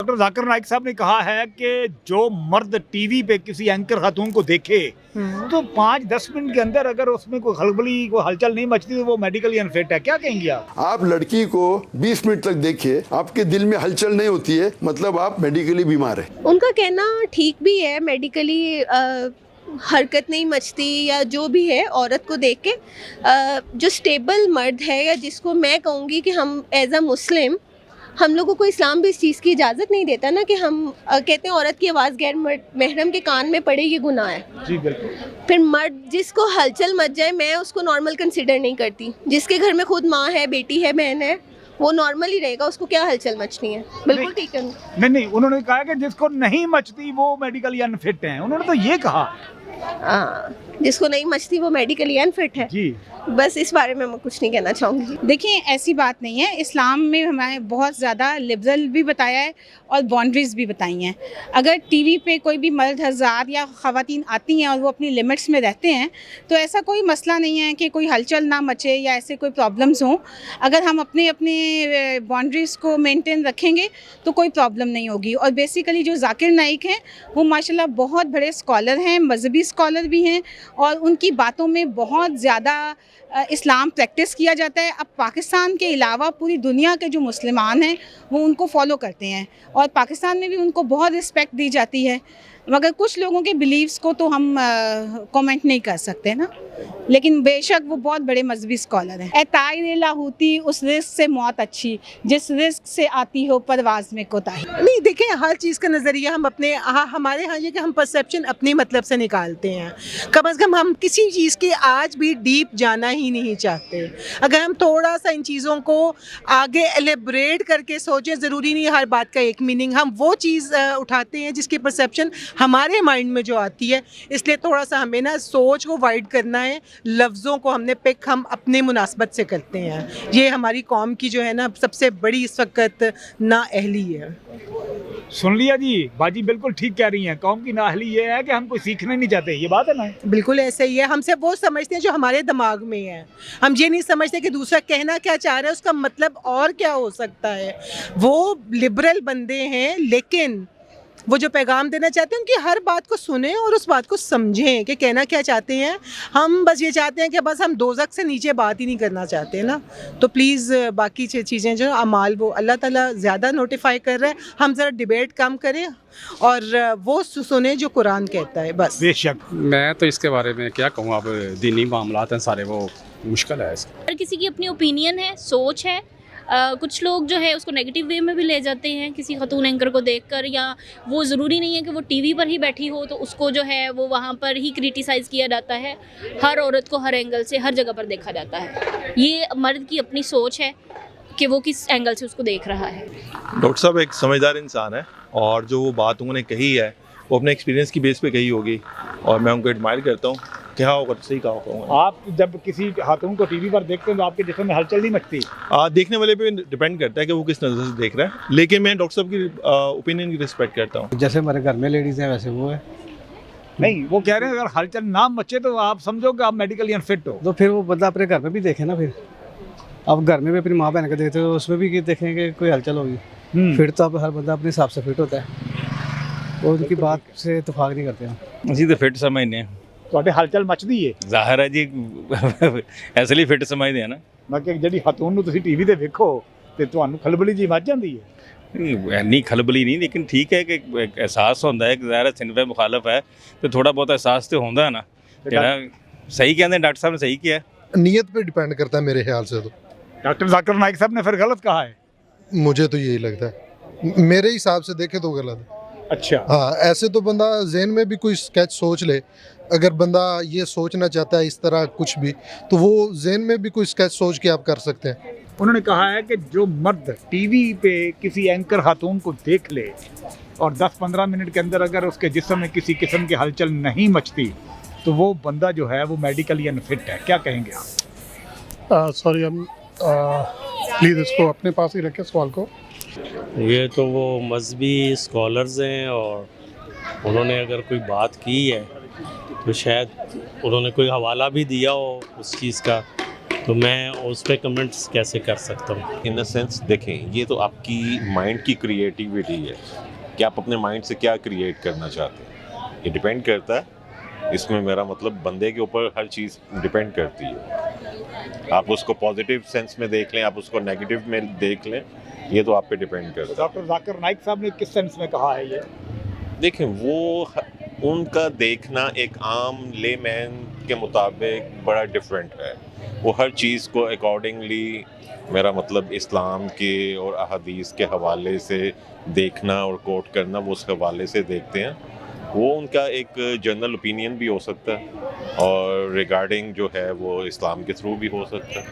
Doctor Zakir Naik साहब ने कहा है कि जो मर्द टीवी पे किसी एंकर खातून को देखे तो 5-10 मिनट के अंदर अगर उसमें कोई खलबली कोई हलचल नहीं मचती तो वो मेडिकली अनफिट है। क्या कहेंगे आप लड़की को 20 मिनट तक देखिए, आपके दिल में हलचल नहीं होती है, मतलब आप मेडिकली बीमार है। उनका कहना ठीक भी है, मेडिकली हरकत नहीं मचती या जो भी है औरत को देख के जो स्टेबल मर्द है या जिसको मैं कहूँगी कि हम एज अ मुस्लिम हम लोगों को इस्लाम भी इस चीज़ की इजाज़त नहीं देता ना कि हम कहते हैं औरत की आवाज़ गैर महरम के कान में पड़े, ये गुनाह है। जी बिल्कुल। फिर मर्द जिसको हलचल मच जाए मैं उसको नॉर्मल कंसिडर नहीं करती। जिसके घर में खुद माँ है, बेटी है, बहन है, वो नॉर्मल ही रहेगा, उसको क्या हलचल मचनी है। बिल्कुल ठीक है। नहीं, उन्होंने कहा कि जिसको नहीं मचती वो मेडिकली अनफिट है, उन्होंने तो ये कहा। जिसको नहीं मचती वो मेडिकली अनफिट है जी। बस इस बारे में मैं कुछ नहीं कहना चाहूँगी। देखिए ऐसी बात नहीं है, इस्लाम में हमें बहुत ज़्यादा लिबरल भी बताया है और बाउंड्रीज़ भी बताई हैं। अगर टीवी पे कोई भी मर्द हज़ार या ख़वातीन आती हैं और वो अपनी लिमिट्स में रहते हैं तो ऐसा कोई मसला नहीं है कि कोई हलचल ना मचे या ऐसे कोई प्रॉब्लम्स हों। अगर हम अपने अपने बाउंड्रीज़ को मेंटेन रखेंगे तो कोई प्रॉब्लम नहीं होगी। और बेसिकली जो जाकिर नाइक हैं वो माशाल्लाह बहुत बड़े स्कॉलर हैं, मजहबी स्कॉलर भी हैं और उनकी बातों में बहुत ज़्यादा इस्लाम प्रैक्टिस किया जाता है। अब पाकिस्तान के अलावा पूरी दुनिया के जो मुसलमान हैं वो उनको फॉलो करते हैं और पाकिस्तान में भी उनको बहुत रिस्पेक्ट दी जाती है। मगर कुछ लोगों के बिलीव्स को तो हम कमेंट नहीं कर सकते ना, लेकिन बेशक वो बहुत बड़े मजहबी स्कॉलर हैं। ताइर लाहूती उस रिस्क से मौत अच्छी जिस रिस्क से आती हो परवाज़ में कोताही। नहीं देखें, हर चीज़ का नज़रिया हम अपने हमारे यहाँ ये कि हम परसेप्शन अपने मतलब से निकालते हैं। कम से कम हम किसी चीज़ के आज भी डीप जाना ही नहीं चाहते। अगर हम थोड़ा सा इन चीज़ों को आगे एलेबरेट करके सोचें, ज़रूरी नहीं हर बात का एक मीनिंग, हम वो चीज़ उठाते हैं जिसकी परसेप्शन हमारे माइंड में जो आती है। इसलिए थोड़ा सा हमें ना सोच को वाइड करना है, लफ्ज़ों को हमने पिक हम अपने मुनासबत से करते हैं। ये हमारी कौम की जो है ना सबसे बड़ी इस वक्त नाअहली है। सुन लिया जी, बाजी बिल्कुल ठीक कह रही हैं। कौम की नाअहली ये है कि हम कोई सीखना नहीं चाहते, ये बात है ना। बिल्कुल ऐसा ही है। हम सिर्फ वो समझते हैं जो हमारे दिमाग में है, हम ये नहीं समझते कि दूसरा कहना क्या चाह रहा है, उसका मतलब और क्या हो सकता है। वो लिबरल बंदे हैं लेकिन वो जो पैगाम देना चाहते हैं उनकी हर बात को सुने और उस बात को समझें कि कहना क्या चाहते हैं। हम बस ये चाहते हैं कि बस हम दोज़ख से नीचे बात ही नहीं करना चाहते ना। तो प्लीज़ बाकी चीज़ें जो अमाल वो अल्लाह ताला ज़्यादा नोटिफाई कर रहा है, हम ज़रा डिबेट कम करें और वो सुने जो कुरान कहता है बस। बेशक। मैं तो इसके बारे में क्या कहूँ, अब दीनी मामलात हैं सारे, वो मुश्किल है। हर किसी की अपनी ओपिनियन है, सोच है। कुछ लोग जो है उसको नेगेटिव वे में भी ले जाते हैं किसी खातून एंकर को देखकर, या वो ज़रूरी नहीं है कि वो टीवी पर ही बैठी हो तो उसको जो है वो वहाँ पर ही क्रिटिसाइज़ किया जाता है। हर औरत को हर एंगल से हर जगह पर देखा जाता है। ये मर्द की अपनी सोच है कि वो किस एंगल से उसको देख रहा है। डॉक्टर साहब एक समझदार इंसान है और जो वो बात उन्होंने कही है वो अपने एक्सपीरियंस की बेस पे कही होगी और मैं उनको एडमायर करता हूँ। क्या होगा, सही कहा होगा। आप जब किसी खातून को टीवी पर देखते हैं तो आपके जिस्म में हलचल नहीं मचती? देखने वाले पे डिपेंड करता है कि वो किस नज़र से देख रहा है, लेकिन मैं डॉक्टर साहब की ओपिनियन की रिस्पेक्ट करता हूँ। जैसे हमारे घर में लेडीज़ हैं वैसे वो है। नहीं, वो कह रहे हैं अगर हलचल ना मचे तो आप समझो कि आप मेडिकली अनफिट हो। तो फिर वो बंदा अपने घर में भी देखे ना। फिर अब घर में भी अपनी माँ बहन को देखते हो, उसमें भी देखेंगे कोई हलचल होगी। फिर तो अब हर बंदा अपने हिसाब से फिट होता है और उनकी बात से इत्तेफाक नहीं करते हैं। ਅਸੀਂ ਤਾਂ ਫਿੱਟ ਸਮਝਦੇ ਹਾਂ। ਤੁਹਾਡੇ ਹਲਚਲ ਮਚਦੀ ਏ? ਜ਼ਾਹਿਰ ਹੈ ਜੀ, ਇਸ ਲਈ ਫਿੱਟ ਸਮਝਦੇ ਆ ਨਾ। ਮੈਂ ਕਿ ਜਿਹੜੀ ਖਾਤੂਨ ਨੂੰ ਤੁਸੀਂ ਟੀਵੀ ਤੇ ਵੇਖੋ ਤੇ ਤੁਹਾਨੂੰ ਖਲਬਲੀ ਜੀ ਮਚ ਜਾਂਦੀ ਹੈ? ਇੰਨੀ ਖਲਬਲੀ ਨਹੀਂ, ਲੇਕਿਨ ਠੀਕ ਹੈ ਕਿ ਅਹਿਸਾਸ ਹੁੰਦਾ ਹੈ ਕਿ ਜ਼ਾਹਿਰ ਸਿਨਫੇ ਮੁਖਾਲਫ ਹੈ ਤੇ ਥੋੜਾ ਬਹੁਤ ਅਹਿਸਾਸ ਤੇ ਹੁੰਦਾ ਹੈ ਨਾ। ਜਿਹੜਾ ਸਹੀ ਕਹਿੰਦੇ ਡਾਕਟਰ ਸਾਹਿਬ ਨੇ सही किया है। नीयत पे डिपेंड करता है मेरे ख्याल से। तो डॉक्टर जाकिर नाइक साहब ने फिर गलत कहा है? मुझे तो यही लगता है, मेरे हिसाब से देखे तो गलत है। अच्छा। हाँ, ऐसे तो बंदा ज़हन में भी कोई स्केच सोच ले, अगर बंदा ये सोचना चाहता है इस तरह कुछ भी तो वो ज़हन में भी कोई स्केच सोच के आप कर सकते हैं। उन्होंने कहा है कि जो मर्द टीवी पे किसी एंकर खातून को देख ले और 10-15 मिनट के अंदर अगर उसके जिस्म में किसी किस्म की हलचल नहीं मचती तो वो बंदा जो है वो मेडिकली अनफिट है। क्या कहेंगे आप? सॉरी, हम प्लीज़ इसको अपने पास ही रखें सवाल को। ये तो वो मजहबी स्कॉलर्स हैं और उन्होंने अगर कोई बात की है तो शायद उन्होंने कोई हवाला भी दिया हो उस चीज़ का, तो मैं उस पर कमेंट्स कैसे कर सकता हूँ? इन अ सेंस देखें, ये तो आपकी माइंड की क्रिएटिविटी है कि आप अपने माइंड से क्या क्रिएट करना चाहते हैं, ये डिपेंड करता है। इसमें मेरा मतलब बंदे के ऊपर हर चीज़ डिपेंड करती है। आप उसको पॉजिटिव सेंस में देख लें, आप उसको नेगेटिव में देख लें, ये तो आप पे डिपेंड करता है। डॉक्टर जाकिर नाइक साहब ने किस सेंस में कहा है ये? देखें, वो उनका देखना एक आम लेमैन के मुताबिक बड़ा डिफरेंट है। वो हर चीज़ को अकॉर्डिंगली, मेरा मतलब इस्लाम के और अहादीस के हवाले से देखना और कोट करना, वो उस हवाले से देखते हैं। वो उनका एक जनरल ओपिनियन भी हो सकता है और रिगार्डिंग जो है वो इस्लाम के थ्रू भी हो सकता है।